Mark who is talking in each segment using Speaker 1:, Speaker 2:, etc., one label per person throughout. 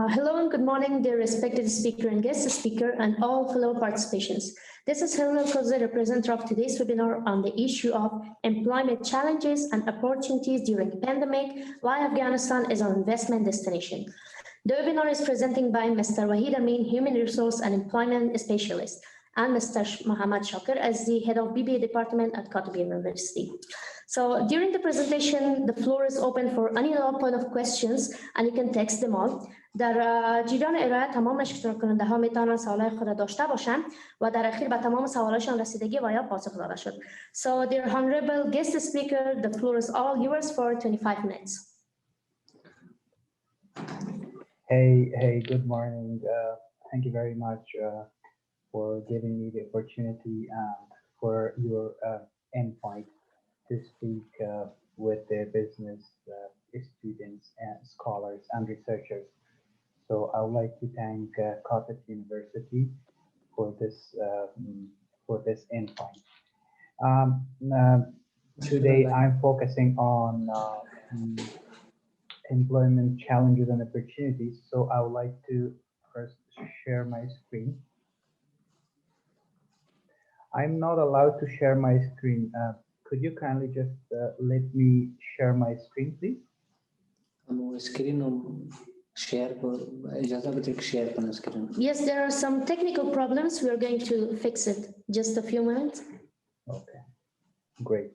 Speaker 1: Hello and good morning, dear respected speaker and guest speaker and all fellow participants. This is Hilal Koza, representative of today's webinar on the issue of employment challenges and opportunities during pandemic, why Afghanistan is our investment destination. The webinar is presenting by Mr. Wahid Amin, Human Resource and Employment Specialist, and Mr. Muhammad Shakir as the head of BBA department at Khatib University. So during the presentation, the floor is open for any point of questions and you can text them all. در جریان ارائه تمام اشتراک کننده ها میتونن سوالای خود را داشته باشن و در اخیر به تمام سوالاشون رسیدگی و یا پاسخ داده شد. So dear honorable guest speaker, the floor is all yours for 25 minutes.
Speaker 2: Hey, good morning. Thank you very much for giving me the opportunity and for your invite to speak with the business students and scholars and researchers. So I would like to thank Khatib University for this invite. Today I'm focusing on employment challenges and opportunities. So I would like to first share my screen. I'm not allowed to share my screen. Could you kindly just let me share my screen, please?
Speaker 1: Yes, there are some technical problems. We are going to fix it. Just a few minutes.
Speaker 2: Okay, great.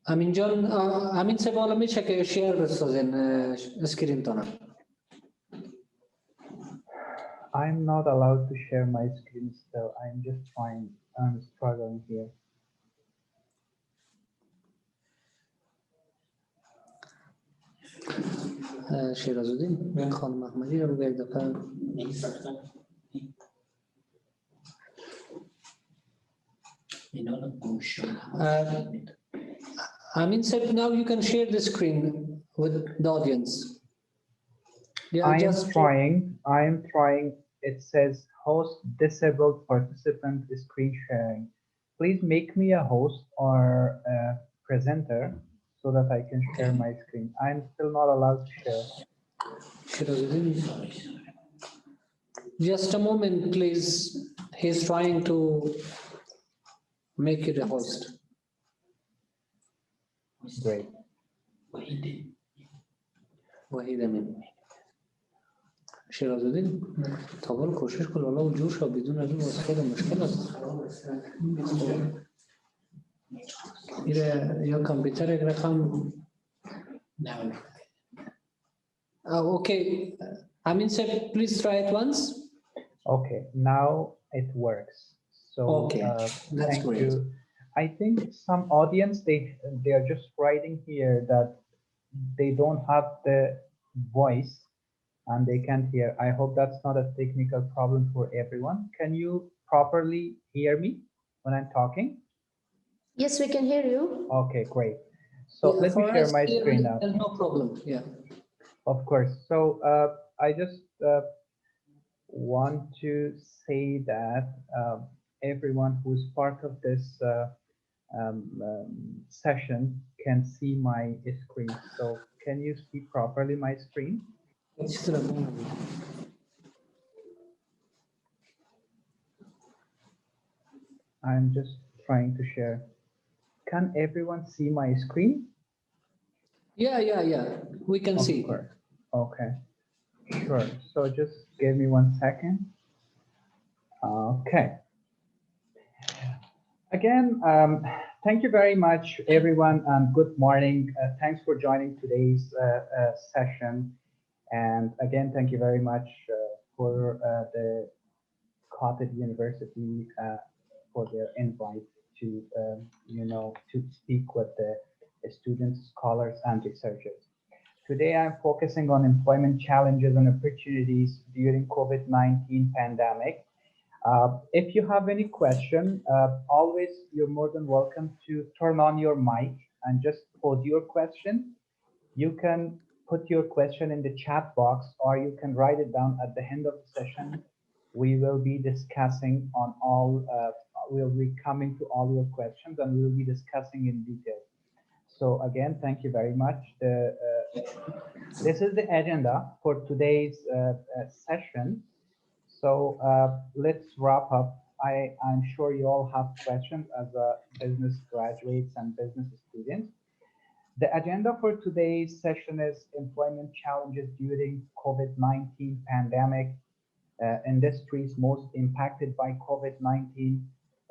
Speaker 3: Amin John, Amin se بالا میشه که شیر بسازین اسکرین تونه.
Speaker 2: I'm not allowed to share my screen still. I'm just trying. I'm struggling here.
Speaker 3: شیرازالدین من خانم احمدی رو بگید دفعه. Amin said now you can share the screen with the audience.
Speaker 2: Yeah, I am trying. It says host disabled participant screen sharing. Please make me a host or a presenter so that I can share my screen. I'm still not allowed to share.
Speaker 3: Just a moment, please. He's trying to make it a host.
Speaker 2: Great.
Speaker 3: Wahid Amin. شیرازالدین تاول کوشش کن والا و جور شو بدون از اون واسه خیلی مشکل است. یا کامپیوتر یک رقم okay. Amin said please try it once.
Speaker 2: Okay, now it works. So
Speaker 3: okay, that's great.
Speaker 2: You. I think some audience they are just writing here that they don't have the voice and they can't hear. I hope that's not a technical problem for everyone. Can you properly hear me when I'm talking?
Speaker 1: Yes, we can hear you.
Speaker 2: Okay, great. So yeah, let me share my screen now.
Speaker 3: There's no problem. Yeah.
Speaker 2: Of course. So I just want to say that everyone who's part of this session can see my screen. So can you see properly my screen? I'm just trying to share. Can everyone see my screen?
Speaker 3: Yeah. We can see.
Speaker 2: Okay. Sure. So just give me 1 second. Okay. Again, thank you very much, everyone, and good morning. Thanks for joining today's session. And again, thank you very much for the Khatib University for their invite to, to speak with the students, scholars, and researchers. Today, I'm focusing on employment challenges and opportunities during COVID-19 pandemic. If you have any question, always you're more than welcome to turn on your mic and just pose your question. You can put your question in the chat box or you can write it down at the end of the session. We will be discussing on all we'll be coming to all your questions and we'll be discussing in detail. So again, thank you very much. This is the agenda for today's session. So let's wrap up. I'm sure you all have questions as business graduates and business students. The agenda for today's session is employment challenges during COVID-19 pandemic, industries most impacted by COVID-19,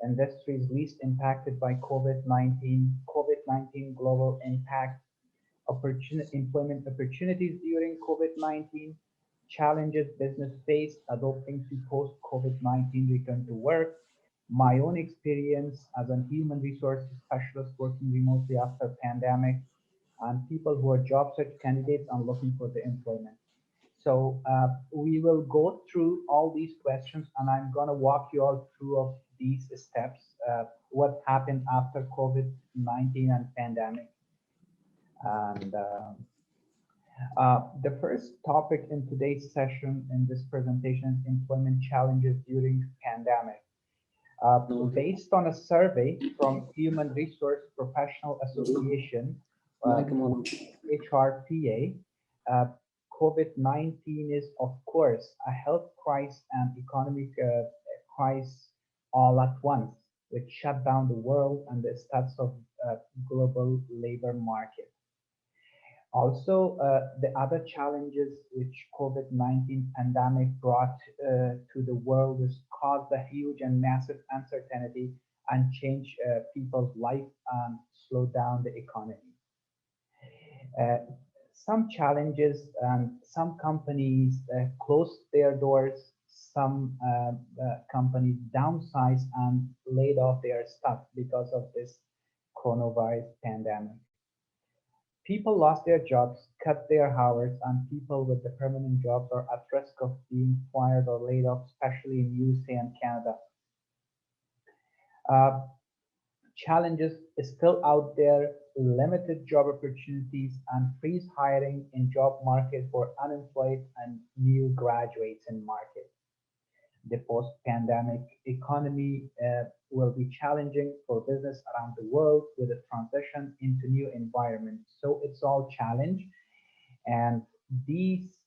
Speaker 2: industries least impacted by COVID-19, COVID-19 global impact, employment opportunities during COVID-19, challenges business face adopting to post-COVID-19 return to work, my own experience as a human resources specialist working remotely after pandemic, and people who are job search candidates and looking for the employment. So we will go through all these questions and I'm going to walk you all through of these steps, what happened after COVID-19 and pandemic. And the first topic in today's session in this presentation is employment challenges during pandemic. Based on a survey from Human Resource Professional Association, HRPA, COVID-19 is, of course, a health crisis and economic crisis all at once, which shut down the world and the status of global labor market. Also, the other challenges which COVID-19 pandemic brought to the world has caused a huge and massive uncertainty and changed people's life and slowed down the economy. Some challenges, some companies closed their doors, some companies downsized and laid off their staff because of this coronavirus pandemic. People lost their jobs, cut their hours, and people with the permanent jobs are at risk of being fired or laid off, especially in USA and Canada. Challenges is still out there, limited job opportunities and freeze hiring in job market for unemployed and new graduates in market. The post-pandemic economy will be challenging for business around the world with a transition into new environment. So it's all challenge, and these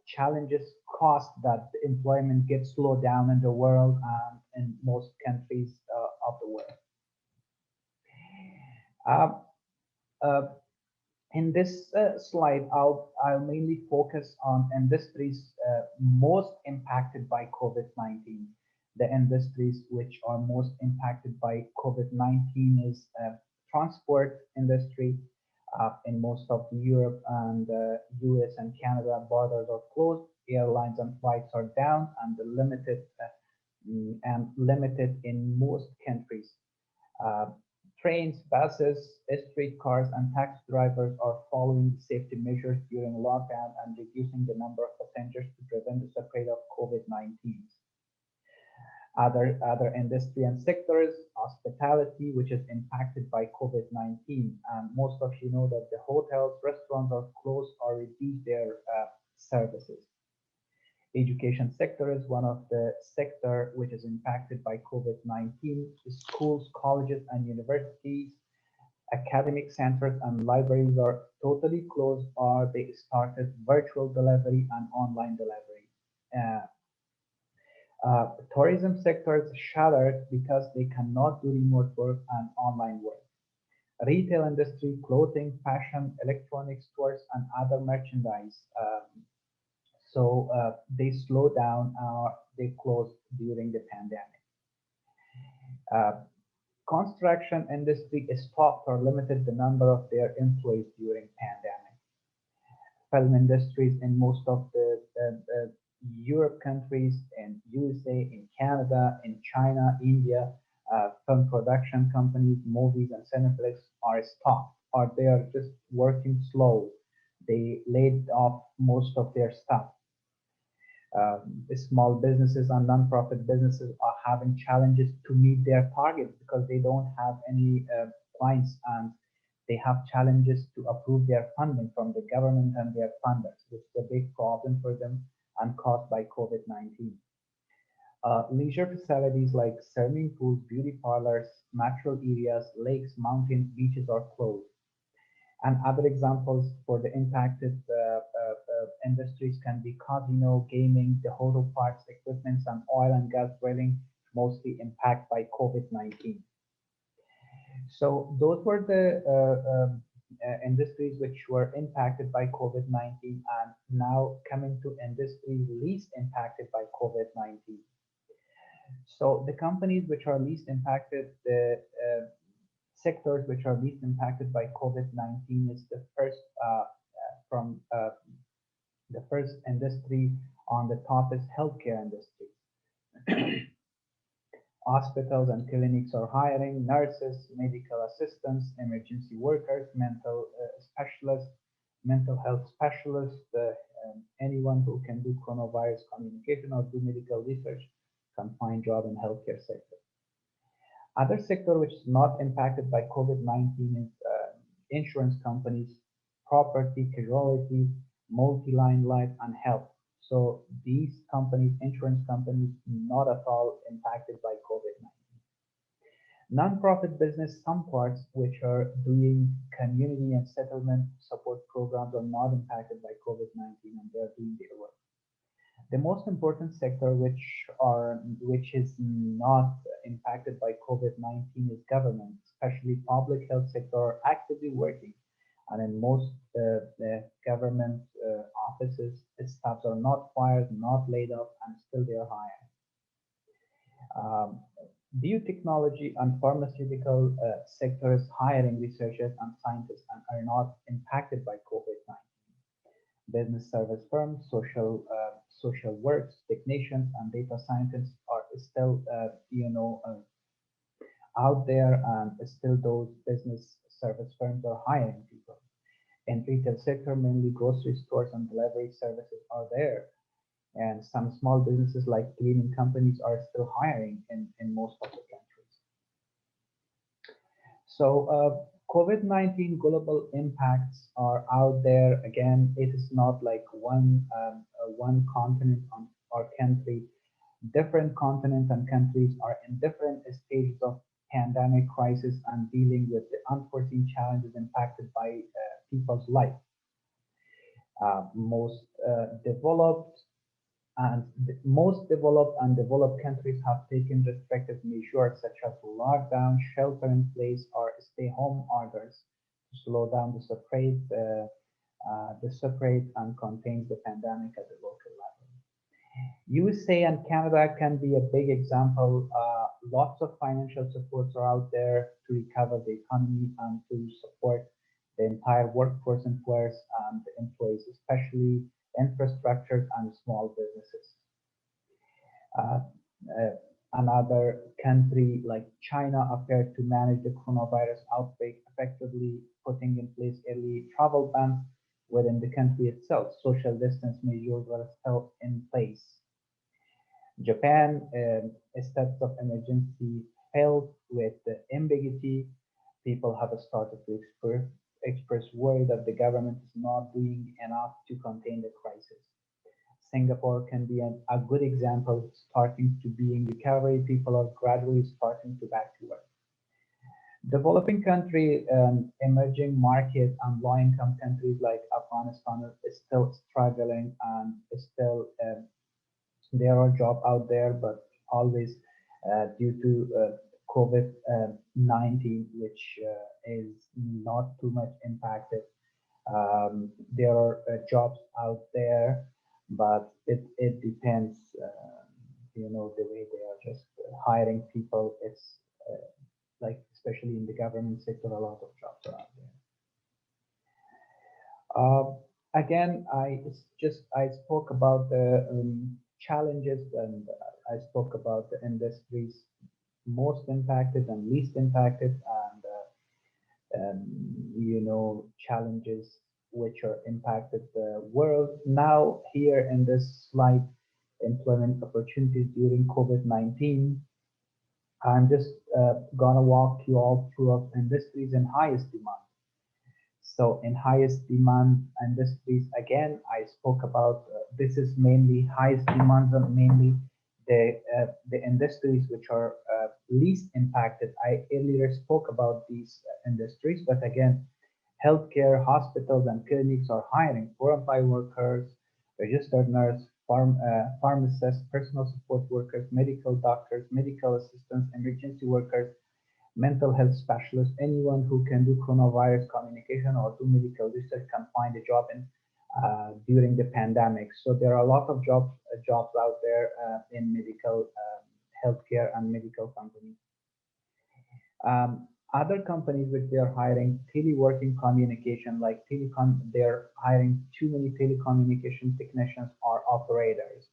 Speaker 2: challenges cause that the employment gets slowed down in the world and in most countries of the world. In this slide, I'll mainly focus on industries most impacted by COVID-19. The industries which are most impacted by COVID-19 is transport industry. In most of Europe and US and Canada, borders are closed, airlines and flights are down and limited in most countries. Trains, buses, streetcars, and taxi drivers are following safety measures during lockdown and reducing the number of passengers to prevent the spread of COVID-19. Other industry and sectors, hospitality, which is impacted by COVID-19. And most of you know that the hotels, restaurants are closed or reduce their services. Education sector is one of the sector which is impacted by COVID-19. Schools, colleges, and universities, academic centers, and libraries are totally closed or they started virtual delivery and online delivery. Tourism sector is shuttered because they cannot do remote work and online work. Retail industry, clothing, fashion, electronics stores, and other merchandise. So they slow down or they close during the pandemic. Construction industry stopped or limited the number of their employees during pandemic. Film industries in most of the Europe countries, in USA, in Canada, in China, India, film production companies, movies, and Cineplex are stopped or they are just working slow. They laid off most of their staff. Small businesses and non-profit businesses are having challenges to meet their targets because they don't have any clients and they have challenges to approve their funding from the government and their funders, which is a big problem for them and caused by COVID-19. Leisure facilities like swimming pools, beauty parlors, natural areas, lakes, mountains, beaches are closed. And other examples for the impacted industries can be casino, gaming, the auto parts, equipment, and oil and gas drilling, mostly impacted by COVID-19. So those were the industries which were impacted by COVID-19, and now coming to industries least impacted by COVID-19. So the companies which are least impacted, the sectors which are least impacted by COVID-19 is the first from the first industry on the top is healthcare industry. Hospitals and clinics are hiring nurses, medical assistants, emergency workers, mental health specialists, anyone who can do coronavirus communication or do medical research can find job in healthcare sector. Other sector which is not impacted by COVID-19 is insurance companies, property, casualty, multi-line life, and health. So these companies, insurance companies, not at all impacted by COVID-19. Non-profit business, some parts which are doing community and settlement support programs are not impacted by COVID-19 and they are doing their work. The most important sector which is not impacted by COVID-19 is government, especially public health sector are actively working. And in most the government offices, staffs are not fired, not laid off, and still they are hiring. Biotechnology and pharmaceutical sectors hiring researchers and scientists and are not impacted by COVID-19. Business service firms, social works, technicians, and data scientists are still, out there, and still those business service firms are hiring people. In retail sector, mainly grocery stores and delivery services are there. And some small businesses like cleaning companies are still hiring in most of the countries. So COVID-19 global impacts are out there. Again, it is not like one continent or country. Different continents and countries are in different stages of pandemic crisis and dealing with the unforeseen challenges impacted by people's life. Most developed and developed countries have taken restrictive measures such as lockdown, shelter in place, or stay home orders to slow down the spread and contain the pandemic at the local level. USA and Canada can be a big example. Lots of financial supports are out there to recover the economy and to support the entire workforce, employers and employees, especially infrastructure and small businesses. Another country like China appeared to manage the coronavirus outbreak effectively, putting in place early travel bans within the country itself. Social distance measures were still in place. Japan, steps of emergency filled with ambiguity. People have started to express worry that the government is not doing enough to contain the crisis. Singapore can be a good example, starting to be in recovery. People are gradually starting to back to work. Developing country, emerging market, and low-income countries like Afghanistan are still struggling, and still there are jobs out there, but always due to COVID-19, which is not too much impacted. There are jobs out there, but it depends, the way they are just hiring people. It's like, especially in the government sector, a lot of jobs are out there. Again, I spoke about the challenges, and I spoke about the industries most impacted and least impacted, and challenges which are impacted the world. Now here in this slide, employment opportunities during COVID-19, I'm just gonna walk you all through industries in highest demand. So in highest demand industries, again, I spoke about this is mainly highest demands are mainly the industries which are least impacted. I earlier spoke about these industries, but again, healthcare, hospitals, and clinics are hiring frontline workers, registered nurse, pharmacists, personal support workers, medical doctors, medical assistants, emergency workers, mental health specialists, anyone who can do coronavirus communication or do medical research can find a job in during the pandemic. So there are a lot of jobs out there in medical healthcare and medical companies. Other companies which they are hiring teleworking communication, like telecom, they're hiring too many telecommunication technicians or operators.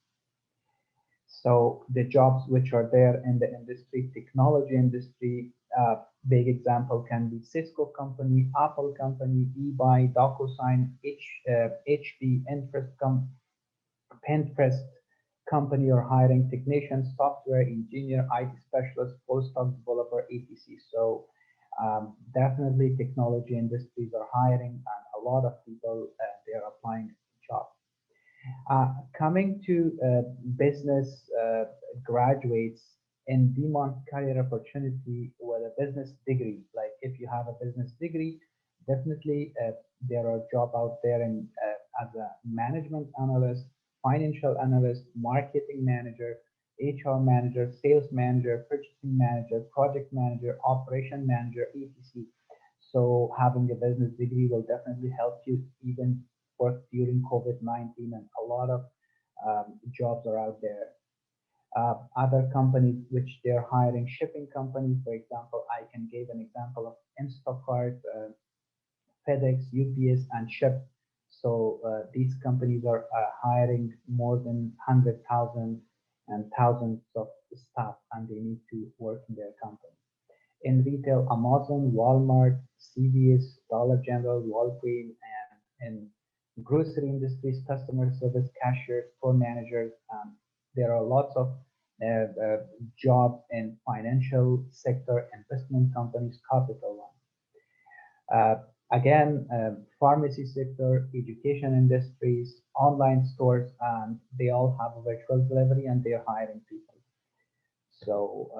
Speaker 2: So the jobs which are there in the industry, technology industry, big example can be Cisco company, Apple company, eBay, DocuSign, HP, Pinterest company are hiring technicians, software engineer, IT specialist, full stack developer, etc. So definitely technology industries are hiring and a lot of people they are applying jobs. Coming to business graduates in demand career opportunity with a business degree, like if you have a business degree, definitely there are jobs out there in, as a management analyst, financial analyst, marketing manager, HR manager, sales manager, purchasing manager, project manager, operation manager, etc. So having a business degree will definitely help you even work during COVID-19, and a lot of jobs are out there. Other companies which they're hiring, shipping companies, for example, I can give an example of Instacart, FedEx, UPS, and Ship. So these companies are hiring more than 100,000 and thousands of staff, and they need to work in their company. In retail, Amazon, Walmart, CVS, Dollar General, Walgreens, and in grocery industries, customer service, cashiers, store managers. There are lots of jobs in financial sector, investment companies, capital ones. Again, pharmacy sector, education industries, online stores, and they all have a virtual delivery and they're hiring people. So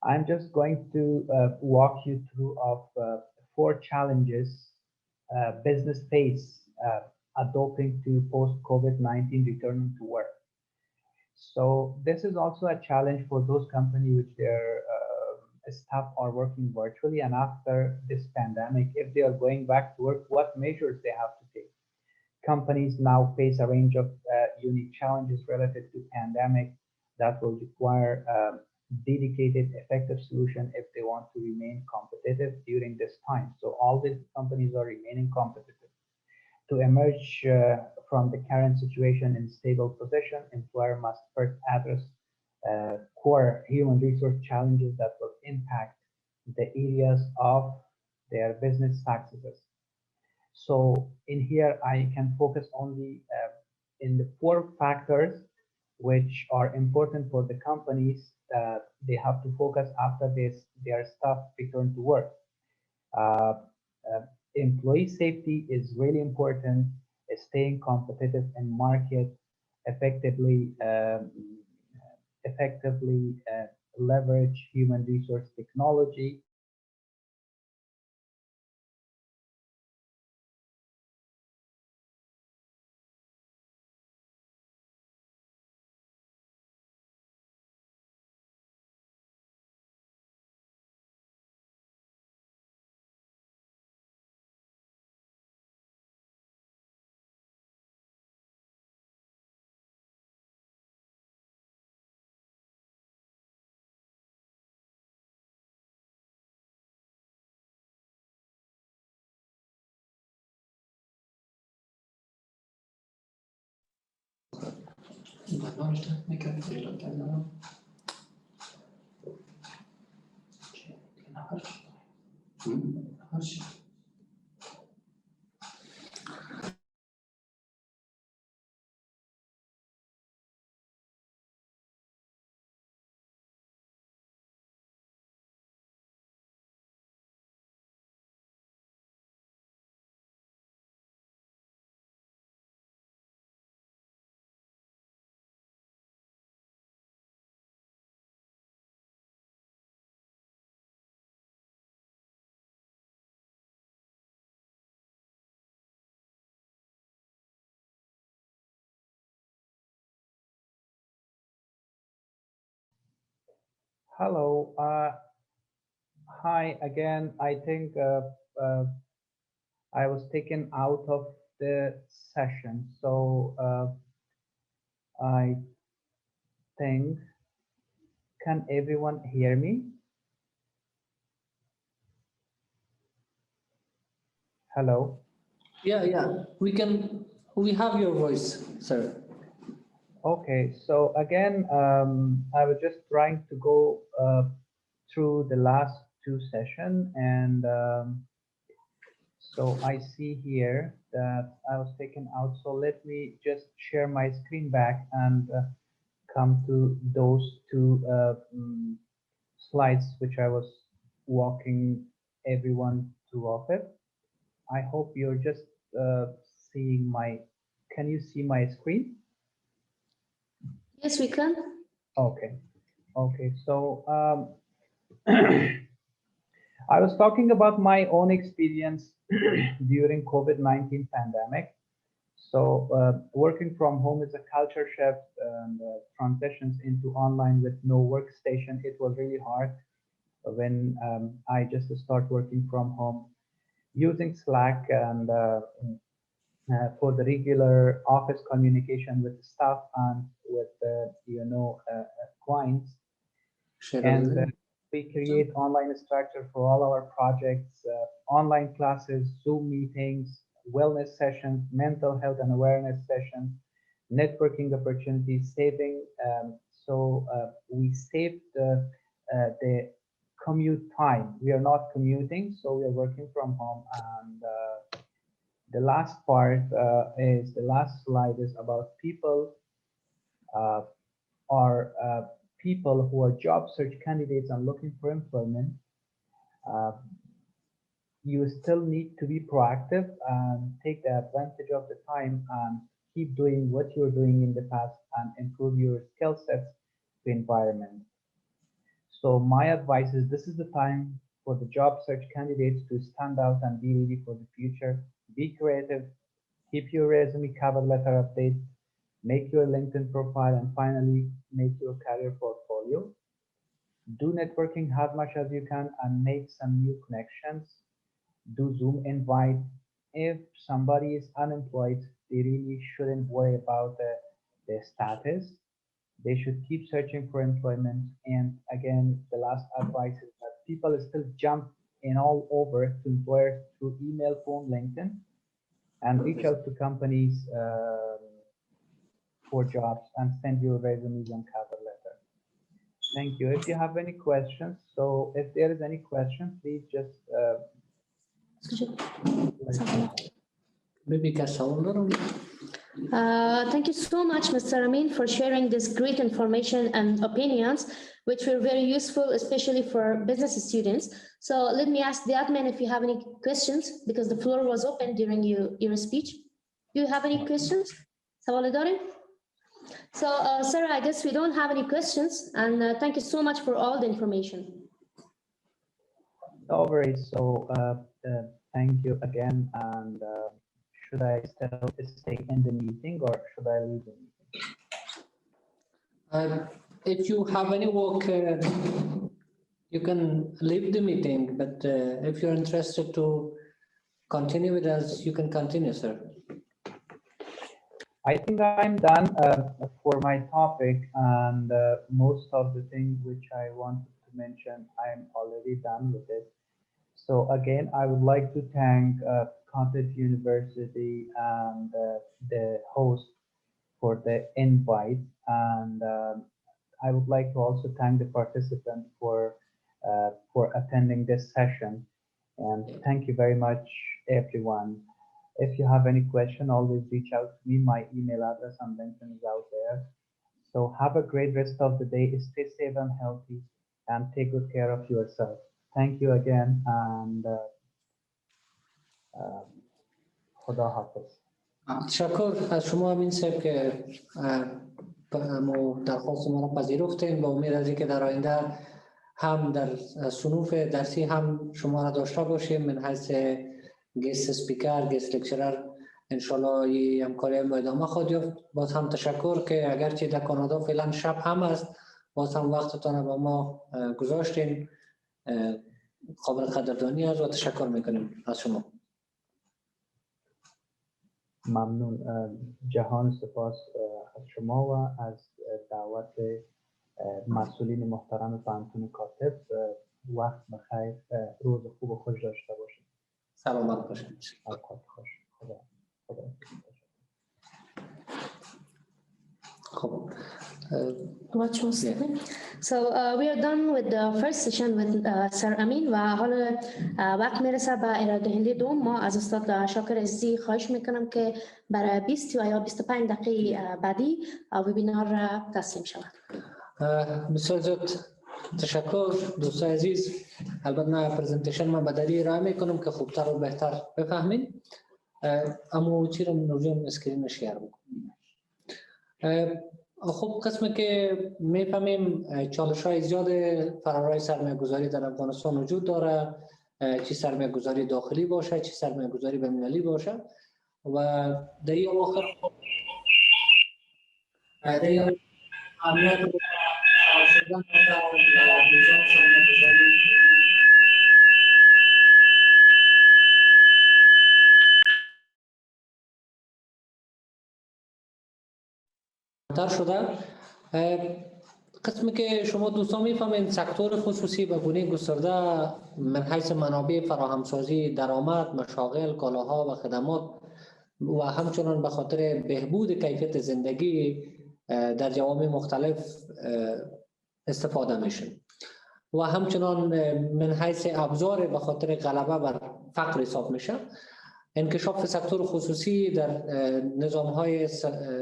Speaker 2: I'm just going to walk you through of 4 challenges business face adopting to post-COVID-19 returning to work. So this is also a challenge for those companies which their staff are working virtually, and after this pandemic, if they are going back to work, what measures they have to take. Companies now face a range of unique challenges related to pandemic that will require dedicated, effective solution if they want to remain competitive during this time. So all these companies are remaining competitive. To emerge from the current situation in stable position, employer must first address core human resource challenges that will impact the areas of their business successes. So in here, I can focus only in the 4 factors which are important for the companies that they have to focus after their staff return to work. Employee safety is really important, staying competitive in market, effectively leverage human resource technology, Hello. Hi again. I think I was taken out of the session, so I think, can everyone hear me? Hello.
Speaker 3: Yeah, we have your voice, sir.
Speaker 2: Okay, so again, I was just trying to go through the last two sessions, and so I see here that I was taken out. So let me just share my screen back and come to those two slides which I was walking everyone through of it. I hope you're just seeing my, can you see my screen?
Speaker 1: Yes, we can.
Speaker 2: Okay, okay, so I was talking about my own experience during COVID-19 pandemic. So working from home is a culture shift and transitions into online with no workstation. It was really hard when I just start working from home using Slack and for the regular office communication with staff and with clients.
Speaker 3: Share
Speaker 2: And
Speaker 3: with
Speaker 2: we create online structure for all our projects, online classes, Zoom meetings, wellness sessions, mental health and awareness sessions, networking opportunities, saving. So we saved the commute time. We are not commuting, so we are working from home. And the last part is the last slide is about people uh, are people who are job search candidates and looking for employment. Uh, you still need to be proactive and take the advantage of the time and keep doing what you're doing in the past and improve your skill sets to environment. So my advice is this is the time for the job search candidates to stand out and be ready for the future. Be creative, keep your resume cover letter update, make your LinkedIn profile, and finally make your career portfolio. Do networking as much as you can and make some new connections. Do Zoom invite. If somebody is unemployed, they really shouldn't worry about their status. They should keep searching for employment. And again, the last advice is that people still jump in all over to employers through email, phone, LinkedIn, and reach out to companies for jobs and send your resumes and cover letter. Thank you. If you have any questions, so if there is any question, please just
Speaker 3: maybe Kasaulur.
Speaker 1: Thank you so much, Mr. Amin, for sharing this great information and opinions, which were very useful, especially for business students. So let me ask the admin if you have any questions, because the floor was open during your speech. Do you have any questions? Sawalidari? So, Sarah, I guess we don't have any questions, and thank you so much for all the information.
Speaker 2: no worries. So thank you again. And should I still stay in the meeting or should I leave the meeting?
Speaker 3: If you have any work, you can leave the meeting, but if you're interested to continue with us, you can continue, sir.
Speaker 2: I think I'm done for my topic, and most of the things which I wanted to mention, I'm already done with it. So again, I would like to thank Content University and the host for the invite, and I would like to also thank the participants for attending this session. And thank you very much, everyone. If you have any question, always reach out to me. My email address and LinkedIn is out there. So have a great rest of the day. Stay safe and healthy, and take good care of yourself. Thank you again, and خدا حافظ.
Speaker 3: تشکر از شما امین صاحب که درخواست ما را پذیرفتین. با امید از اینکه در آینده هم در صنوف درسی هم شما را داشته باشیم من حیث گست سپیکر، گست لکچرر. انشالله این همکاری ما ادامه خواهد یافت. باز هم تشکر که اگرچه در کانادا فعلا شب هم است باز هم وقتتان با ما گذاشتین، قابل قدردانی است و تشکر میکنیم از شما.
Speaker 2: ممنون. جهان سپاس از شما و از دعوت مسئولین محترم پانتون کاتب. وقت بخیر، روز خوب و خوش داشته باشید.
Speaker 3: سلامت باشید.
Speaker 2: خوش. خدا.
Speaker 3: خب.
Speaker 1: What you saying? So we are done with the first session with Sir Amin و حالا وقت میرسه به ارائه دهنده دوم. ما از استاد شاکر عزیزی خواهش میکنم که برای 20 یا 25 دقیقه بعدی وبینار تسلیم شود.
Speaker 3: بسیار زیاد تشکر دوستان عزیز. البته من پرزنتیشن من بدری ارائه میکنم که خوبتر و بهتر بفهمین. اما چی رو نوجوان اسکرین شیر بکنم. خب قسمی که میفهمیم چالش های زیاد فرارای سرمایه گذاری در افغانستان وجود داره، چی سرمایه گذاری داخلی باشه، چی سرمایه گذاری بین‌المللی باشه و در این آخر اهمیت شدن نظام سرمایه گذاری تر شده. قسمی که شما دوستان میفهمین سکتور خصوصی به گونه گسترده من حیث منابع فراهمسازی درآمد، مشاغل، کالاها و خدمات و همچنان به خاطر بهبود کیفیت زندگی در جوامع مختلف استفاده میشن و همچنان من حیث ابزار به خاطر غلبه بر فقر حساب میشه. انکشاف سکتور خصوصی در نظام‌های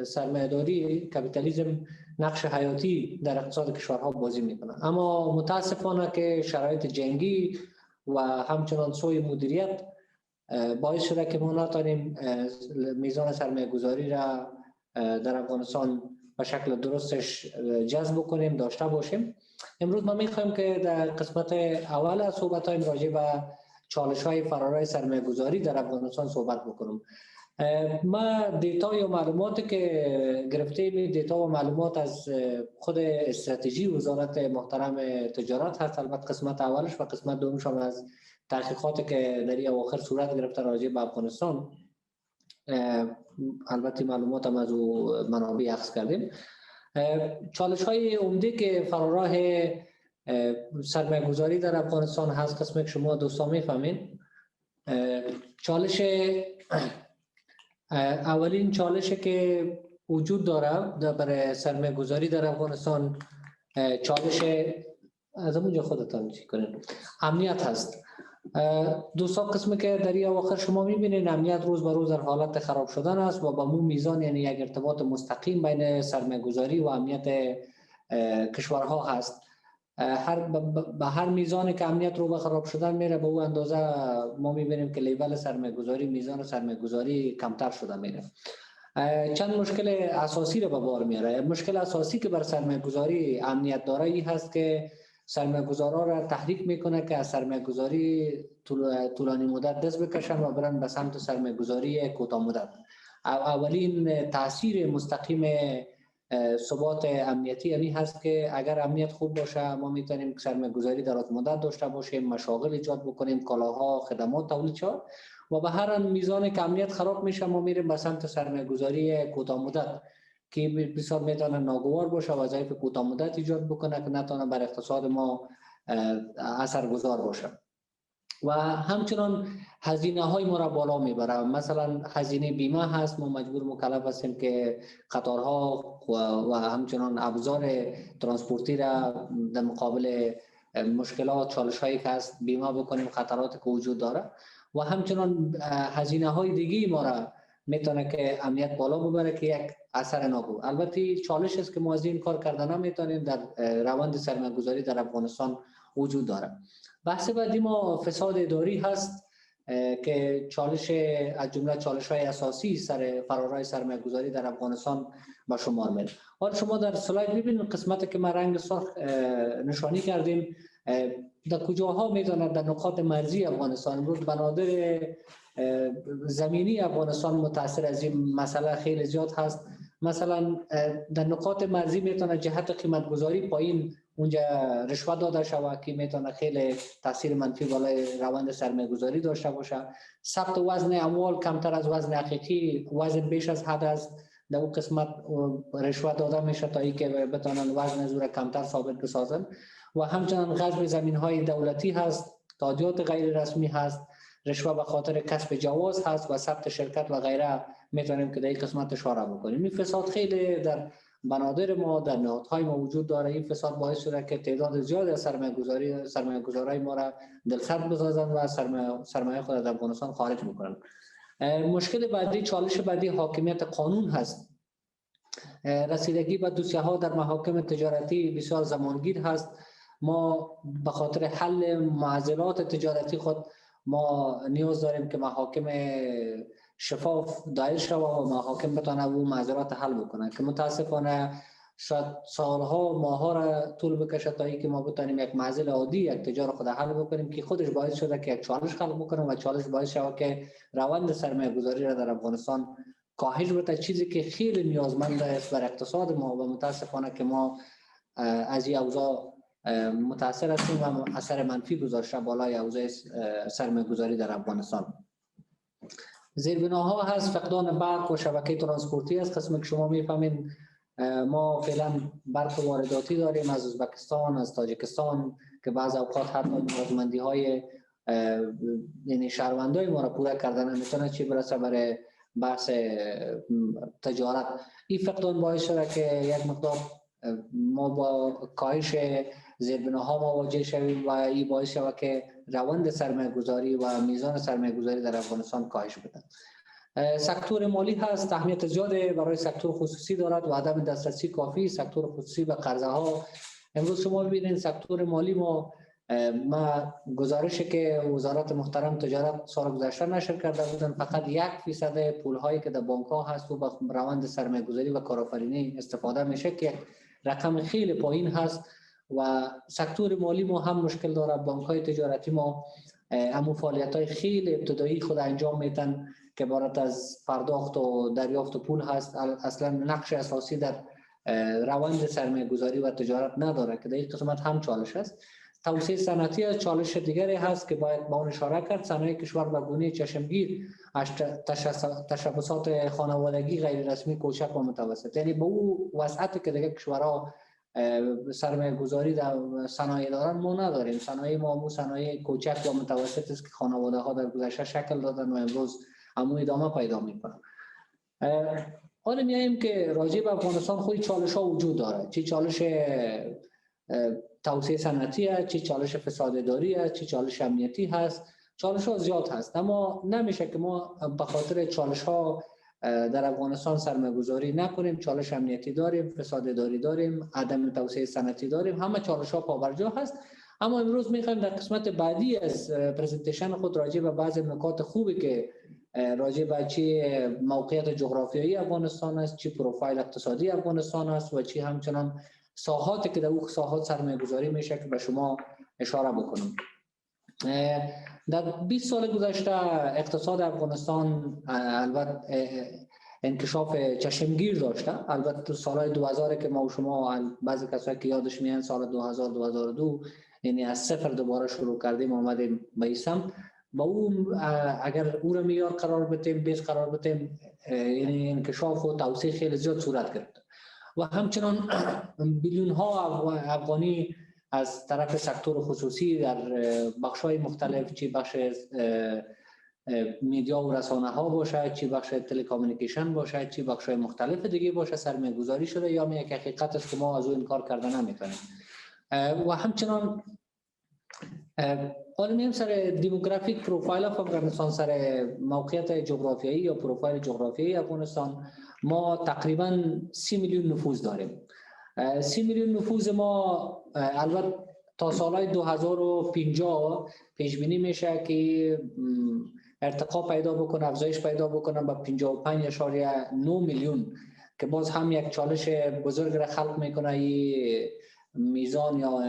Speaker 3: سرمایه‌داری کپیتالیسم نقش حیاتی در اقتصاد کشورها بازی میکنه، اما متاسفانه که شرایط جنگی و همچنان سوء مدیریت باعث شده که ما نتوانیم میزان سرمایه‌گذاری را در افغانستان به شکل درستش جذب کنیم، داشته باشیم. امروز ما میخوایم که در قسمت اول از صحبت‌هایم راجع به چالش‌های فرارای سرمایه‌گذاری در افغانستان صحبت بکنم. ما دیتا یا معلوماتی که گرفتیم، دیتا و معلومات از خود استراتژی وزارت محترم تجارت هست، البته قسمت اولش و قسمت دومش هم از تحقیقاتی که در این اواخر صورت گرفته راجع به افغانستان. البته معلومات هم از منابع اخذ کردیم. چالش‌های عمده که فراراه سرمایه گذاری در افغانستان هست، قسمی که شما دوستان میفهمین. چالش اولین چالش که وجود داره برای سرمایه گذاری در افغانستان، چالش از اونجا خودتان چی کنین، امنیت هست. دوستان قسمی که در این اواخر شما میبینین امنیت روز به روز در حالت خراب شدن است و با مو میزان یعنی یک ارتباط مستقیم بین سرمایه گذاری و امنیت کشورها هست. به هر میزانی که امنیت رو به خراب شدن میره، به اون اندازه ما میبینیم که لیول سرمایه گذاری، میزان سرمایه گذاری کمتر شده میره. چند مشکل اساسی رو به بار میاره. مشکل اساسی که بر سرمایه گذاری امنیت داره این هست که سرمایه گذارا را تحریک میکنه که از سرمایه گذاری طولانی مدت دست بکشن و برن به سمت سرمایه گذاری کوتاه مدت. اولین تاثیر مستقیم ثبات امنیتی یعنی هست که اگر امنیت خوب باشه ما میتونیم سرمایه گذاری دراز مدت داشته باشیم، مشاغل ایجاد بکنیم، کالاها، خدمات تولید شود و به هر میزانی که امنیت خراب میشه ما میریم به سمت سرمایه گذاری کوتاه مدت که بسیار میتونه ناگوار باشه، وظایف کوتاه مدت ایجاد بکنه که نتونه بر اقتصاد ما اثرگذار باشه و همچنان هزینه های ما را بالا میبره. مثلا هزینه بیمه هست، ما مجبور مکلف هستیم که قطارها و همچنان ابزار ترانسپورتی را در مقابل مشکلات چالش هایی که هست بیمه بکنیم، خطرات که وجود داره و همچنان هزینه های دیگه ما را میتونه که امنیت بالا ببره که یک اثر ناگوار. البته چالش است که ما از این کار کردن نمیتونیم در روند سرمایه گذاری در افغانستان وجود داره. بحث بعدی ما فساد اداری هست که چالش از جمله چالش های اساسی سر فرارای سرمایه گذاری در افغانستان با شمار میره. حالا شما در سلاید میبینید قسمتی که ما رنگ سرخ نشانی کردیم در کجاها میتونه در نقاط مرزی افغانستان. امروز بنادر زمینی افغانستان متاثر از این مسئله خیلی زیاد هست مثلا در نقاط مرزی میتونه جهت قیمت گذاری پایین اونجا رشوه داده شود که میتونه خیلی تاثیر منفی بالای روند سرمایه گذاری داشته باشه. ثبت وزن اموال کمتر از وزن حقیقی، وزن بیش از حد است در اون قسمت رشوه داده میشه تا اینکه بتونن وزن زور کمتر ثابت بسازن. و همچنان غصب زمین های دولتی هست، تادیات غیر رسمی هست، رشوه به خاطر کسب جواز هست و ثبت شرکت و غیره میتونیم که در این قسمت اشاره بکنیم. این فساد خیلی در بنادر ما، در نهادهای ما وجود داره. این فساد باعث شده که تعداد زیادی از سرمایه‌گذارای ما را دلخط بسازن و سرمایه خود از افغانستان خارج میکنن. مشکل بعدی، چالش بعدی حاکمیت قانون هست. رسیدگی به دوسیه ها در محاکم تجارتی بسیار زمانگیر هست. ما به خاطر حل معضلات تجارتی خود ما نیاز داریم که محاکم شفاف دایر شود و محاکم بتونه او معضلات حل بکنه که متاسفانه شاید سالها ماها را طول بکشه تا اینکه ما بتونیم یک معضل عادی یک تجار خود حل بکنیم که خودش باعث شده که یک چالش خلق بکنه و چالش باعث شود که روند سرمایه گذاری را در افغانستان کاهش بده، چیزی که خیلی نیازمند است بر اقتصاد ما و متاسفانه که ما از این اوضاع متاثر هستیم و اثر منفی گذاشته بالای اوضاع سرمایه گذاری در افغانستان. زیربناها هست، فقدان برق و شبکه ترانسپورتی است. قسمی که شما میفهمین ما فعلا برق وارداتی داریم از ازبکستان، از تاجیکستان که بعض اوقات حتی نیازمندی های یعنی شهروندای ما را پورا کردن نمیتونه چی برسه برای بحث تجارت. این فقدان باعث شده که یک مقدار ما با کاهش زیربناها مواجه شویم و این باعث شود که روند سرمایه گذاری و میزان سرمایه گذاری در افغانستان کاهش بده. سکتور مالی هست، اهمیت زیاده برای سکتور خصوصی دارد و عدم دسترسی کافی سکتور خصوصی به قرضه ها. امروز شما ببینید سکتور مالی ما گزارشی که وزارت محترم تجارت سال گذشته نشر کرده بودن، فقط 1% پول هایی که در بانک ها هست و به روند سرمایه گذاری و کارآفرینی استفاده میشه که رقم خیلی پایین هست. و سکتور مالی ما هم مشکل داره. بانک های تجارتی ما همون فعالیت های خیلی ابتدایی خود انجام میتن که عبارت از پرداخت و دریافت پول هست، اصلا نقش اساسی در روند سرمایه گذاری و تجارت نداره که در این قسمت هم چالش است. توسعه صنعتی چالش دیگری هست که باید با اون اشاره کرد. صنایع کشور به گونه چشمگیر تشبثات خانوادگی غیر رسمی کوچک و متوسط، یعنی به اون وسعتی که دیگه کشورها سرمایه گذاری در صنایع دارن ما نداریم. صنایع ما صنایع کوچک و متوسط است که خانواده ها در گذشته شکل دادن و امروز همون ادامه پیدا میکنن. حالا میایم که راجع به افغانستان خود چالش ها وجود داره، چه چالش توسعه صنعتی است، چه چالش فساد اداری است، چه چالش امنیتی هست. چالش ها زیاد هست، اما نمیشه که ما به خاطر چالش ها در افغانستان سرمایه گذاری نکنیم. چالش امنیتی داریم، فساد اداری داریم، عدم توسعه صنعتی داریم، همه چالش ها پابرجا هست. اما امروز میخوایم در قسمت بعدی از پرزنتیشن خود راجع به بعض نکات خوبی که راجع به چه موقعیت جغرافیایی افغانستان است، چه پروفایل اقتصادی افغانستان است و چه همچنان ساحاتی که در اون ساحات سرمایه گذاری میشه که به شما اشاره بکنم. در 20 سال گذشته اقتصاد افغانستان البته انکشاف چشمگیر داشته. البته تو سالهای 2000 که ما و شما بعضی کسایی که یادش میاد سال 2000-2002 یعنی از صفر دوباره شروع کردیم آمدیم به این سمت. با اون اگر او را معیار قرار بدیم، بیس قرار بدیم، یعنی انکشاف و توسعه خیلی زیاد صورت گرفت و همچنان بیلیون ها افغانی از طرف سکتور خصوصی در بخش‌های مختلف، چه بخش میدیا و رسانه ها باشه، چه بخش تلکامونیکیشن باشه، چه بخش‌های مختلف دیگه باشه سرمایه گذاری شده یا یک حقیقت است که ما از اون انکار کردن نمی‌تونیم. و همچنان حالا میام سر دیموگرافیک پروفایل اف افغانستان، سر موقعیت جغرافیایی یا پروفایل جغرافیایی افغانستان. ما تقریبا 30 میلیون نفوذ داریم. 30 میلیون نفوذ ما البته تا سالهای 2050 پیش بینی میشه که ارتقا پیدا بکنه، افزایش پیدا بکنه به 55.9 میلیون که باز هم یک چالش بزرگ را خلق میکنه. این میزان یا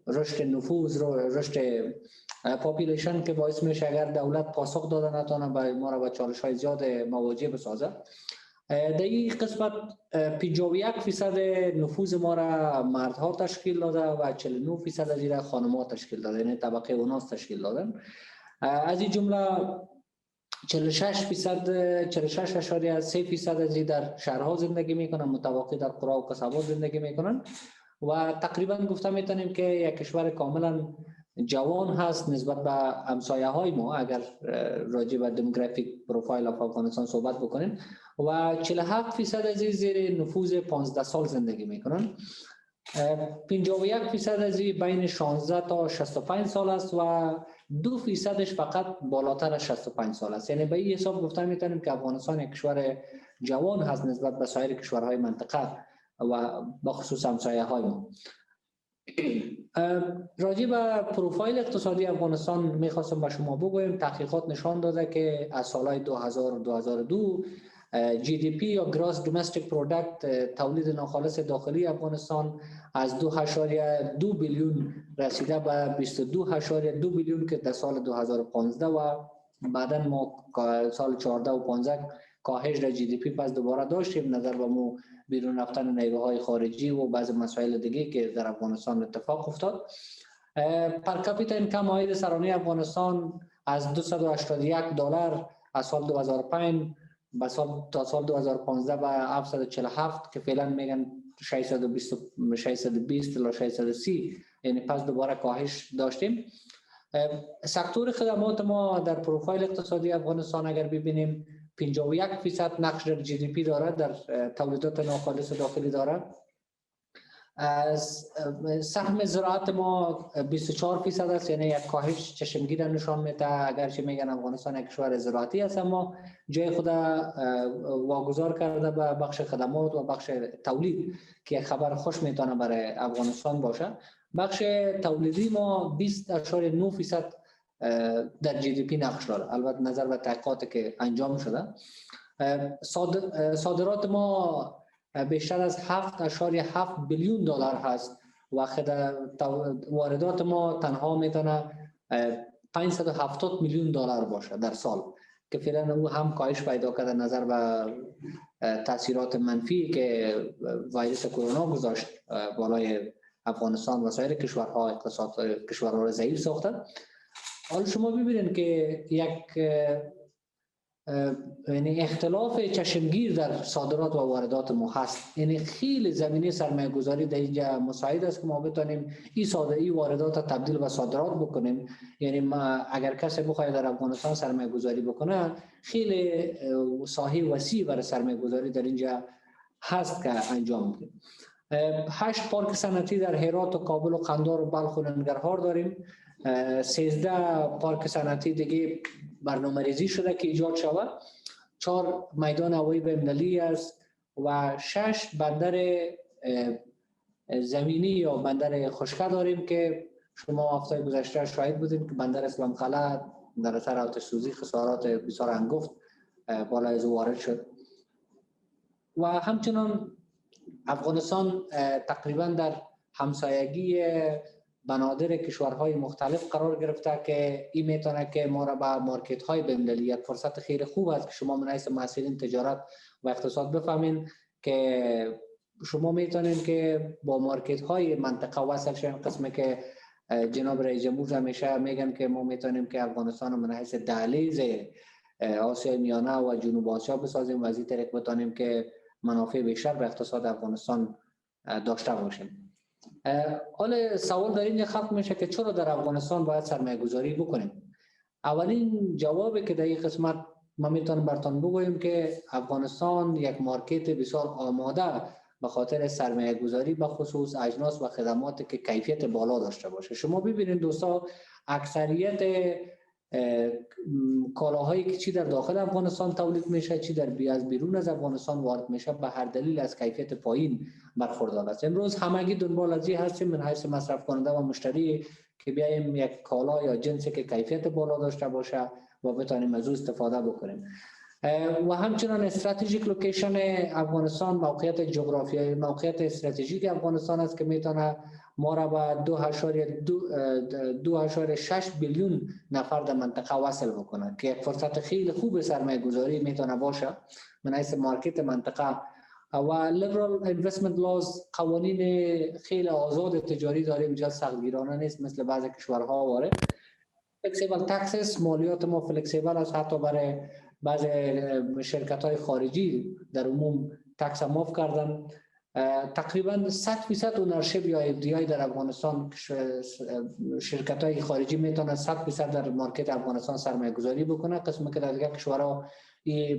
Speaker 3: رشد نفوذ رشد پاپولیشن که باعث میشه اگر دولت پاسخ داده نتونه ما را با چالش های زیاد مواجه بسازه. در این قسمت 51% نفوذ ما را مردها تشکیل داده و 49% از این خانم‌ها تشکیل داده، یعنی طبقه اوناس تشکیل دادن. از این جمله 46.3% از این در شهرها زندگی میکنن، متوقع در قرى و قصبات زندگی میکنن و تقریبا گفته میتونیم که یک کشور کاملا جوان هست نسبت به همسایه های ما اگر راجع به دموگرافیک پروفایل اف افغانستان صحبت بکنیم و 47% از این زیر نفوذ 15 سال زندگی میکنن. 51% از این بین 16 تا 65 سال است و 2% فقط بالاتر از 65 سال است. یعنی به این حساب گفته میتونیم که افغانستان یک کشور جوان هست نسبت به سایر کشورهای منطقه و بخصوص همسایه های ما. راجع به پروفایل اقتصادی افغانستان میخواستم به شما بگویم. تحقیقات نشان داده که از سالهای 2000 و 2002 GDP یا Gross Domestic Product تولید ناخالص داخلی افغانستان از 2.2 بیلیون رسیده به 22.2 بیلیون که در سال 2015 و بعدا ما سال 14 و 15 کاهش در GDP پس دوباره داشتیم نظر به مو بیرون رفتن نیروهای های خارجی و بعض مسائل دیگه که در افغانستان اتفاق افتاد. پر کاپیتا اینکم عاید سرانه افغانستان از $281 از سال 2005 تا سال 2015 به 747 که فعلا میگن 620 تا 630، یعنی پس دوباره کاهش داشتیم. سکتور خدمات ما در پروفایل اقتصادی افغانستان اگر ببینیم 51% نقش در GDP دارد، در تولیدات ناخالص داخلی دارد. از سهم زراعت ما 24% است، یعنی یک کاهش چشمگیر نشان میده اگرچه میگن افغانستان یک کشور زراعتی است اما جای خود واگذار کرده به بخش خدمات و بخش تولید که یک خبر خوش میتونه برای افغانستان باشه. بخش تولیدی ما 20.9% در GDP نقش داره، البته نظر به تحقیقاتی که انجام شده. صادرات ما بیشتر از 7.7 بیلیون دلار هست و واردات ما تنها میتونه 570 میلیون دلار باشه در سال که فعلا او هم کاهش پیدا کرده نظر به تاثیرات منفی که ویروس کرونا گذاشت بالای افغانستان و سایر کشورها، اقتصاد کشورها را ضعیف ساخته. حالا شما ببینید که یک یعنی اختلاف چشمگیر در صادرات و واردات ما هست، یعنی خیلی زمینه سرمایه گذاری در اینجا مساعد است که ما بتونیم این واردات تبدیل به صادرات بکنیم. یعنی ما اگر کسی بخواد در افغانستان سرمایه گذاری بکنه خیلی ساحه وسیع برای سرمایه گذاری در اینجا هست که انجام بدیم. 8 پارک صنعتی در هرات و کابل و قندهار و بلخ و ننگرهار داریم. 13 پارک صنعتی دیگه برنامه‌ریزی شده که ایجاد شود. 4 میدان هوایی بین‌المللی است و 6 بندر زمینی یا بندر خشکه داریم که شما هفته گذشته شاهد بودیم که بندر اسلام قلعه در اثر آتش سوزی خسارات بسیار انگفت بالای از وارد شد. و همچنان افغانستان تقریبا در همسایگی بنادر کشورهای مختلف قرار گرفته که این میتونه که ما را به مارکت های بین‌المللی یک فرصت خیلی خوب است که شما من حیث محصلین تجارت و اقتصاد بفهمین که شما میتونین که با مارکت های منطقه وصل شین. قسمی که جناب رئیس جمهور همیشه میگن که ما میتونیم که افغانستان من حیث دهلیز آسیای میانه و جنوب آسیا بسازیم و از این طریق بتونیم که منافع بیشتر به اقتصاد افغانستان داشته باشیم. حالا سوال در اینجا خلق میشه که چرا در افغانستان باید سرمایه گذاری بکنیم؟ اولین جوابی که در این قسمت ما میتونم براتون بگویم که افغانستان یک مارکت بسیار آماده به خاطر سرمایه گذاری به خصوص اجناس و خدماتی که کیفیت بالا داشته باشه. شما ببینید دوستا اکثریت کالاهایی که چی در داخل افغانستان تولید میشه چی در از بیرون از افغانستان وارد میشه به هر دلیل از کیفیت پایین برخوردار است. امروز همگی دنبال از این هستیم من حیث مصرف کننده و مشتری که بیایم یک کالا یا جنسی که کیفیت بالا داشته باشه و بتونیم از او استفاده بکنیم. و همچنان استراتژیک لوکیشن افغانستان، موقعیت جغرافیایی، موقعیت استراتژیک افغانستان است که میتونه ما را به 2.6 بیلیون نفر در منطقه وصل بکنه که یک فرصت خیلی خوب سرمایه گذاری میتونه باشه من حیث مارکت منطقه. و لیبرال اینوستمنت لاز، قوانین خیلی آزاد تجاری داریم، جز سختگیرانه نیست مثل بعضی کشورها واره. فلکسیبل تکسس، مالیات ما فلکسیبل است، حتی برای بعضی شرکت های خارجی در عموم تکس معاف کردن. تقریبا 100% اونرشیپ یا افدی‌آی در افغانستان، شرکت های خارجی میتونه 100% در مارکت افغانستان سرمایه گذاری بکنه، قسمی که در دیگر کشورها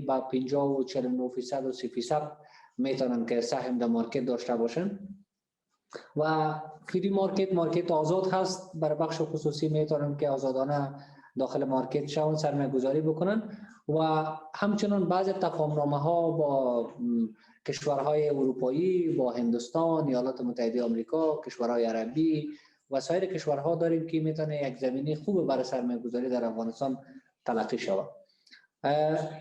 Speaker 3: با 50 و 49% و 30% میتونن که سهم در مارکت داشته باشن. و فری مارکت آزاد هست، برای بخش خصوصی میتونن که آزادانه داخل مارکت شون سرمایه گذاری بکنن. و همچنان بعض تفاهمنامه ها با کشورهای اروپایی، با هندوستان، ایالات متحده آمریکا، کشورهای عربی و سایر کشورها داریم که میتونه یک زمینه خوب برای سرمایه گذاری در افغانستان تلقی شود.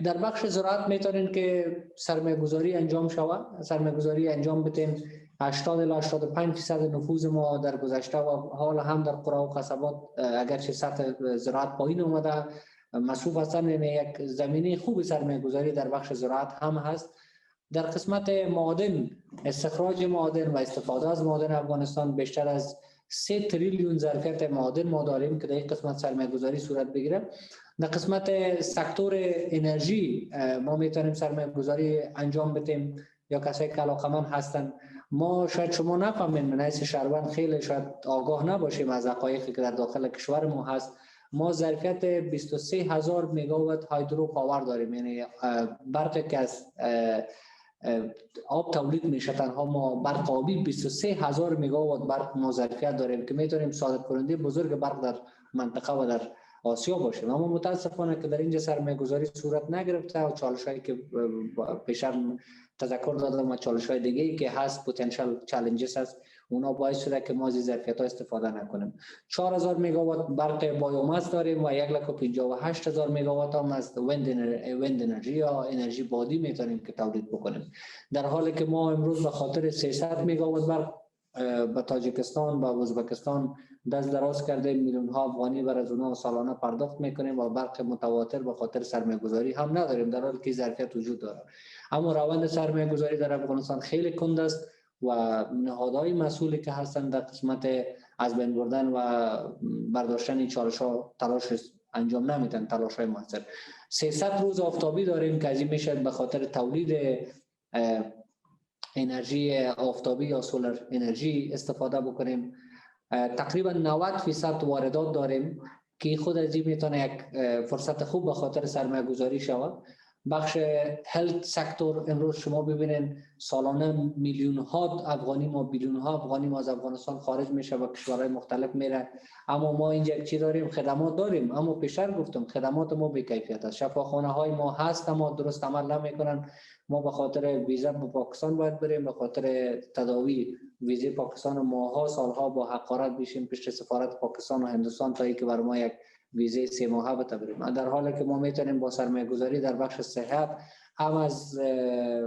Speaker 3: در بخش زراعت میتونین که سرمایه گذاری انجام شود، سرمایه گذاری انجام بتیم. 80 الی 85% نفوذ ما در گذشته و حال هم در قرى و قصبات اگرچه سطح زراعت پایین اومده مصروف هستن، یک زمینه خوب سرمایه گذاری در بخش زراعت هم هست. در قسمت معادن، استخراج معادن و استفاده از معادن افغانستان بیشتر از 3 تریلیون ظرفیت معادن ما داریم که در این قسمت سرمایه گذاری صورت بگیره. در قسمت سکتور انرژی ما میتونیم سرمایه گذاری انجام بدیم یا کسایی که علاقمند هستن. ما شاید شما نفهمین، من حیث شهروند خیلی شاید آگاه نباشیم از حقایقی که در داخل کشور ما هست. ما ظرفیت 23,000 مگاوات هایدرو پاور داریم، یعنی برقی که از آب تولید میشه. تنها ما برق آبی 23,000 مگاوات برق ما ظرفیت داریم که میتونیم صادر کننده بزرگ برق در منطقه و در آسیا باشیم. اما متاسفانه که در اینجا سرمایه گذاری صورت نگرفته و چالش‌هایی که پیشتر تذکر دادم و چالش‌های دیگه‌ای که هست، پتانسیل چالنجز هست، اونا باعث شده که ما از ظرفیت‌ها استفاده نکنیم. 4,000 مگاوات برق بایوماس داریم و 1,58,000 مگاوات هم از ویند انرژی یا انرژی بادی میتونیم که تولید بکنیم. در حالی که ما امروز به خاطر 300 مگاوات برق به تاجیکستان و ازبکستان دست دراز کرده، میلیون ها افغانی بر از اونها سالانه پرداخت میکنیم و برق متواتر به خاطر سرمایه گذاری هم نداریم، در حالی که ظرفیت وجود داره. اما روند سرمایه گذاری در افغانستان خیلی کند است و نهادهای مسئولی که هستند در قسمت از بین بردن و برداشتن این چالش ها تلاش انجام نمیدن، تلاش های موثر. 300 روز آفتابی داریم که از این میشه به خاطر تولید انرژی آفتابی یا سولر انرژی استفاده بکنیم. تقریبا 90% واردات داریم که خود از این میتونه یک فرصت خوب به خاطر سرمایه گذاری شود. بخش هلت سکتور امروز شما ببینید سالانه میلیون ها افغانی ما بیلیون ها افغانی ما از افغانستان خارج میشه و کشورهای مختلف میره. اما ما اینجا یک چی داریم، خدمات داریم، اما پیشتر گفتم خدمات ما بی کیفیت است. شفاخانه های ما هست اما درست عمل نمیکنن. ما به خاطر ویزا به پاکستان باید بریم، به خاطر تداوی ویزا پاکستان ماها سالها با حقارت بیشیم پیش سفارت پاکستان و هندوستان تا اینکه بر ما یک ویزه 3 ماهه بتابریم. در حالی که ما میتونیم با سرمایه گذاری در بخش صحت هم از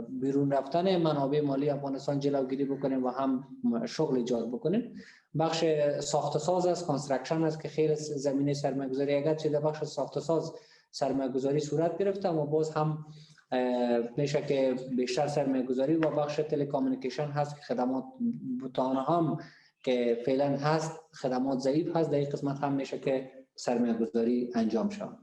Speaker 3: بیرون رفتن منابع مالی افغانستان جلوگیری بکنیم و هم شغل ایجاد بکنیم. بخش ساخت ساز است، کانستراکشن است که خیلی زمینه سرمایه گذاری اگرچه در بخش ساخت ساز سرمایه گذاری صورت گرفته اما باز هم میشه که بیشتر سرمایه گذاری و بخش تلکامونیکیشن هست که خدمات بوتان هم که فعلا هست خدمات ضعیف هست، در این قسمت هم میشه که سرمایه گذاری انجام شود.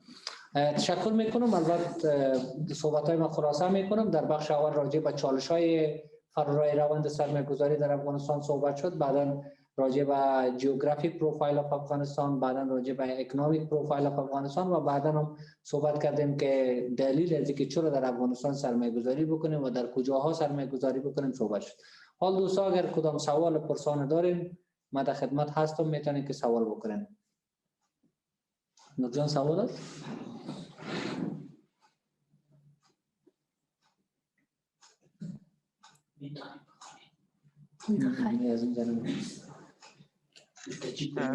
Speaker 3: تشکر میکنم. البته صحبت های من خلاصه میکنم. در بخش اول راجع به چالش های فرارای روند سرمایه گذاری در افغانستان صحبت شد، بعدا راجع به جیوگرافیک پروفایل اف افغانستان، بعدا راجع به اکونومیک پروفایل اف افغانستان و بعدا هم صحبت کردیم که دلیل از اینکه چرا در افغانستان سرمایه گذاری بکنیم و در کجاها سرمایه گذاری بکنیم صحبت شد. حال دوستان اگر کدام سوال پرسان دارین ما در خدمت هستم، میتونین که سوال بکنین. نورجان سوال است؟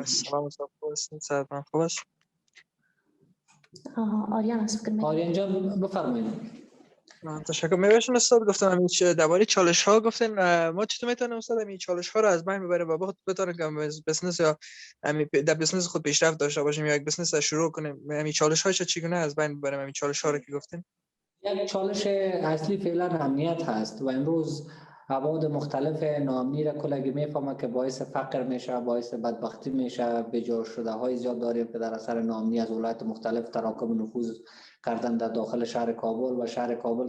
Speaker 4: سلام علیکم. صحت من خوب است؟
Speaker 1: آریان است.
Speaker 3: آریان جان بفرمایید.
Speaker 4: تشکر. می‌باشین استاد گفتن همین درباره چالش ها گفتن ما چطور میتونیم استاد همین چالش ها رو از بین ببریم و بتونیم که بزنس یا همین در بزنس خود پیشرفت داشته باشیم یا یک بزنس شروع کنیم همین چالش هاش چگونه از بین ببریم همین چالش ها رو که گفتین؟
Speaker 3: یک چالش اصلی فعلا امنیت هست و امروز ابعاد مختلف ناامنی را کلگی میفهمه که باعث فقر میشه، باعث بدبختی میشه. بجا شده های زیاد داریم که در اثر ناامنی از ولایت مختلف تراکم نفوذ کردن در داخل شهر کابل و شهر کابل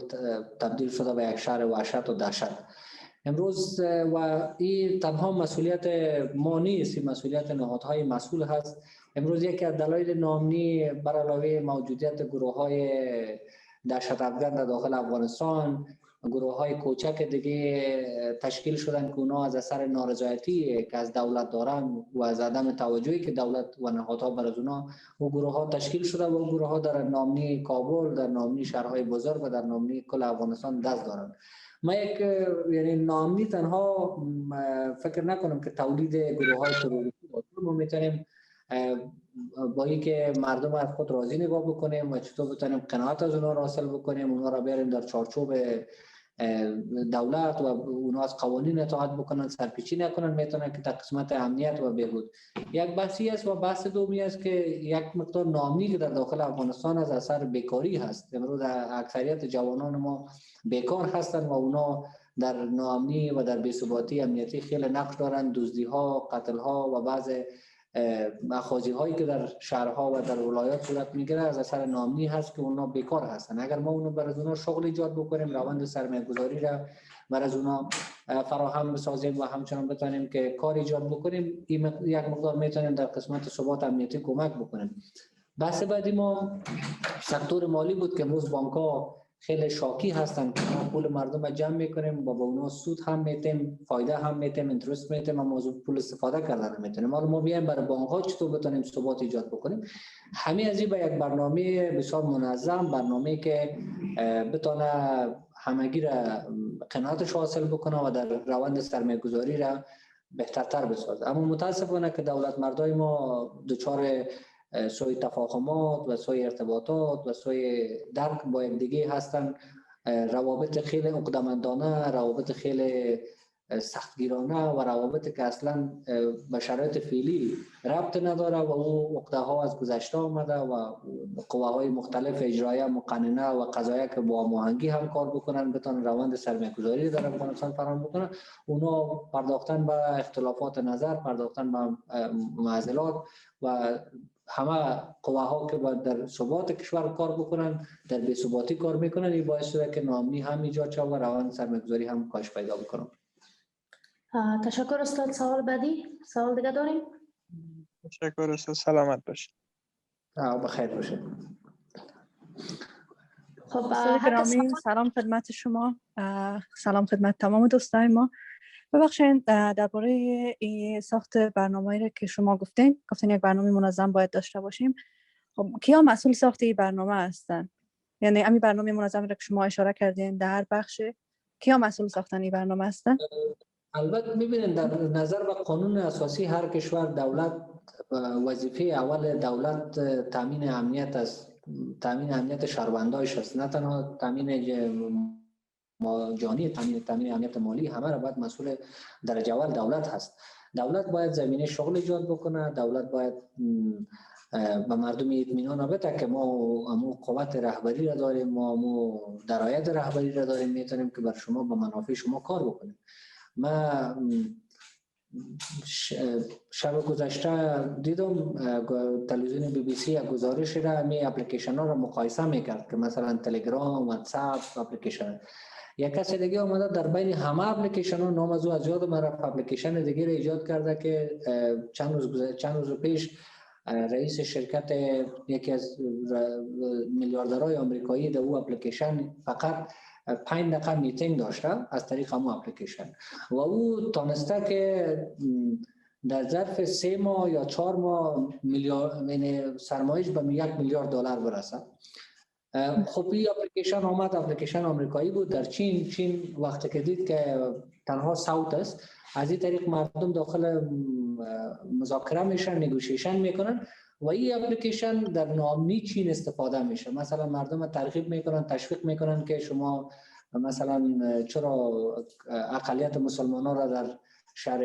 Speaker 3: تبدیل شده به یک شهر وحشت و دهشت امروز. و این تنها مسئولیت ما نیست، این مسئولیت نهادهای مسئول هست. امروز یکی از دلایل ناامنی بر علاوه موجودیت گروه‌های دهشت افکن در داخل افغانستان، گروه‌های کوچک دیگه تشکیل شدن که اونا از اثر نارضایتی که از دولت دارن و از عدم توجهی که دولت و نهادها بر از اونا و گروه‌ها تشکیل شده و گروه‌ها در ناامنی کابل، در ناامنی شهرهای بزرگ و در ناامنی کل افغانستان دست دارن. ما یعنی ناامنی تنها فکر نکنم که تولید گروه‌های تروریستی باشه. ما میتونیم با اینکه مردم از خود راضی نگاه بکنیم و چطور بتونیم قناعت از اونا را حاصل بکنیم، اونا را بیاریم در چارچوب دولت و اونا از قوانین اطاعت بکنن، سرپیچی نکنن، میتونن که در قسمت امنیت و بهبود. یک بحثی است و بحث دومی است که یک مقدار ناامنی که در داخل افغانستان از اثر بیکاری هست. امروز اکثریت جوانان ما بیکار هستند و اونا در ناامنی و در بی‌ثباتی امنیتی خیلی نقش دارند. دزدی ها، قتل ها و بعض مخازی هایی که در شهرها و در ولایات صورت میگیره از اثر ناامنی هست که اونا بیکار هستن. اگر ما اونو برای اونا شغل ایجاد بکنیم، روند سرمایه گذاری را برای اونا فراهم بسازیم و همچنان بتونیم که کار ایجاد بکنیم، یک مقدار میتونیم در قسمت ثبات امنیتی کمک بکنیم. بحث بعدی ما سکتور مالی بود که امروز بانک ها خیلی شاکی هستن که ما پول مردم را جمع میکنیم و با اونا سود هم میتیم، فایده هم میتیم، اینترست میتیم، اما موضوع پول استفاده کردن نمیتونیم. ما بیایم برای بانک ها چطور بتونیم ثبات ایجاد بکنیم. همین از این به یک برنامه بسیار منظم، برنامه که بتونه همگی را قناعتش حاصل بکنه و در روند سرمایه گذاری را بهترتر بسازه. اما متاسفانه که دولت مردای ما دچار سوی تفاهمات و سوی ارتباطات و سوی درک با یکدیگه هستن، روابط خیلی عقده‌مندانه، روابط خیلی سختگیرانه و روابطی که اصلا به شرایط فعلی ربط نداره و او عقده ها از گذشته آمده و قواهای مختلف اجرایه، مقننه و قضاییه که با هماهنگی هم کار بکنن، بتونن روند سرمایه‌گذاری در افغانستان فراهم بکنن. اونا پرداختن به اختلافات نظر، پرداختن به معضلات و همه قواها که باید در ثبات کشور کار بکنن در بی‌ثباتی کار میکنن. این باعث شده که ناامنی هم ایجاد شود و روند سرمایه‌گذاری هم کاهش پیدا بکنه.
Speaker 1: تشکر استاد. سوال بعدی، سوال دیگه داریم؟
Speaker 4: تشکر استاد، سلامت باشید.
Speaker 3: بخیر باشید.
Speaker 1: خب
Speaker 5: استاد گرامی، سلام خدمت شما، سلام خدمت تمام دوستان ما. ببخشید درباره این ساخت برنامه‌ای را که شما گفتین یک برنامه منظم باید داشته باشیم. خب کیا مسئول ساخت این برنامه هستن؟ یعنی همین برنامه منظمی را که شما اشاره کردین در هر بخش کیا مسئول ساختن این برنامه هستن؟
Speaker 3: البته می‌بینید در نظر به قانون اساسی هر کشور دولت وظیفه اول دولت تامین امنیت است، تامین امنیت شهروندایش است، نه تنها تامین جانی، تامین امنیت مالی، همه را باید مسئول درجه اول دولت هست. دولت باید زمینه شغل ایجاد بکنه، دولت باید به مردم اطمینان بده که ما همو قوت رهبری را داریم، ما همو درایت رهبری را داریم، میتونیم که بر شما به منافع شما کار بکنیم. ما شب گذشته دیدم تلویزیون بی بی سی گزارش را می اپلیکیشن ها را مقایسه میکرد که مثلا تلگرام، واتساپ اپلیکیشن. یک کسی دیگه اومده در بین همه اپلیکیشن ها، نام از او از یاد من رفت، اپلیکیشن دیگه را ایجاد کرده که چند روز پیش رئیس شرکت یکی از میلیاردرهای آمریکایی در او اپلیکیشن فقط 5 دقیقه میتینگ داشته از طریق همون اپلیکیشن و او تانسته که در ظرف 3 ماه یا 4 ماه سرمایش به 1 میلیارد دلار برسه. خب این اپلیکیشن آمد، اپلیکیشن آمریکایی بود. در چین وقتی که دید که تنها صوت است، از این طریق مردم داخل مذاکره میشن، نگوشیشن میکنن و این اپلیکیشن در ناامنی چین استفاده میشه. مثلا مردم ترغیب میکنن، تشویق میکنن که شما مثلا چرا اقلیت مسلمان ها را در شهر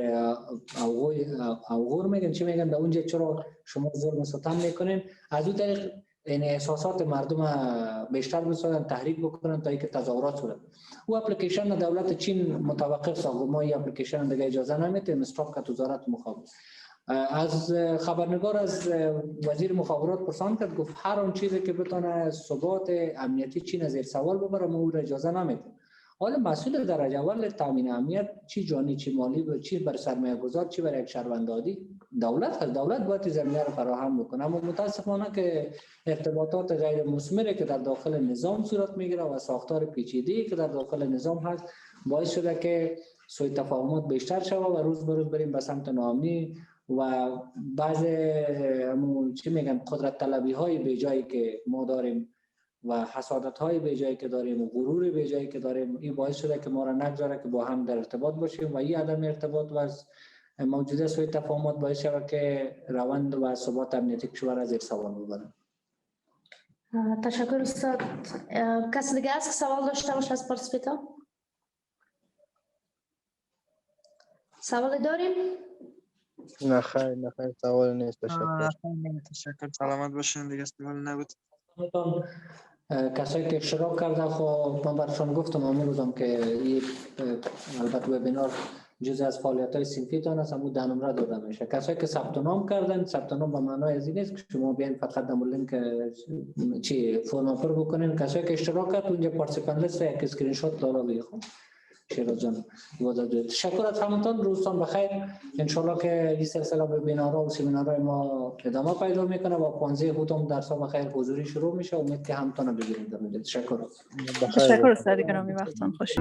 Speaker 3: اوغور میگن چی میگن، در اونجا چرا شما ظلم و ستم میکنین؟ از اون طریق این احساسات مردم بیشتر بسازن، تحریک بکنن تا اینکه تظاهرات صورت. او اپلیکیشن دولت چین متوقف ساخت، ما این اپلیکیشن دیگه اجازه نمیده، استاپ کرد وزارت مخابرات. از خبرنگار از وزیر مخابرات پرسان کرد، گفت هر آن چیزی که بتونه ثبات امنیتی چین زیر سوال ببره ما او را اجازه نمیده. حالا مسئول درجه اول تامین امنیت چی جانی چی مالی و چی بر سرمایه گذار چی بر یک شهروند عادی دولت هست. دولت باید زمینه رو فراهم بکنه، اما متاسفانه که ارتباطات غیر مثمری که در داخل نظام صورت میگیره و ساختار پیچیده‌ای که در داخل نظام هست باعث شده که سوء تفاهمات بیشتر شود و روز به روز بریم به سمت ناامنی و بعض چی میگن قدرت طلبی های به جایی که ما داریم و حسادت های به جایی که داریم و غرور به جایی که داریم، این باعث شده که ما را نگذاره که با هم در ارتباط باشیم و این عدم ارتباط و موجوده سوء تفاهمات باعث شده که روند و ثبات امنیتی کشور را زیر سوال ببره.
Speaker 1: تشکر استاد. کسی دیگه است که سوال داشته باشه از پارتیسیپنت؟ سوال داریم؟
Speaker 6: نه خیر سوال نیست. تشکر.
Speaker 4: تشکر. سلامت باشین دیگه. سوال نبود.
Speaker 3: کسایی که اشتراک کرده خب من برشان گفتم همون روزم که این البته وبینار جزء از فعالیت‌های صنفی تان است، اما 10 نمره داده میشه. کسایی که ثبت نام کردن، ثبت نام به معنای از این نیست که شما بیاین فقط در لینک چی فرم پر بکنین. کسایی که اشتراک کرد اونجا پارتیسیپنت لیست یک اسکرین شات لالا بگیرم. شیراز جان تشکر از همتون. روزتان بخیر. ان شاء الله که این سلسله وبینارها و سمینارهای ما ادامه پیدا میکنه و 15 هوتم درس ها بخیر حضوری شروع میشه. امید که همتون ببینید. تشکر.
Speaker 5: تشکر استاد گرامی، وقتتون خوش.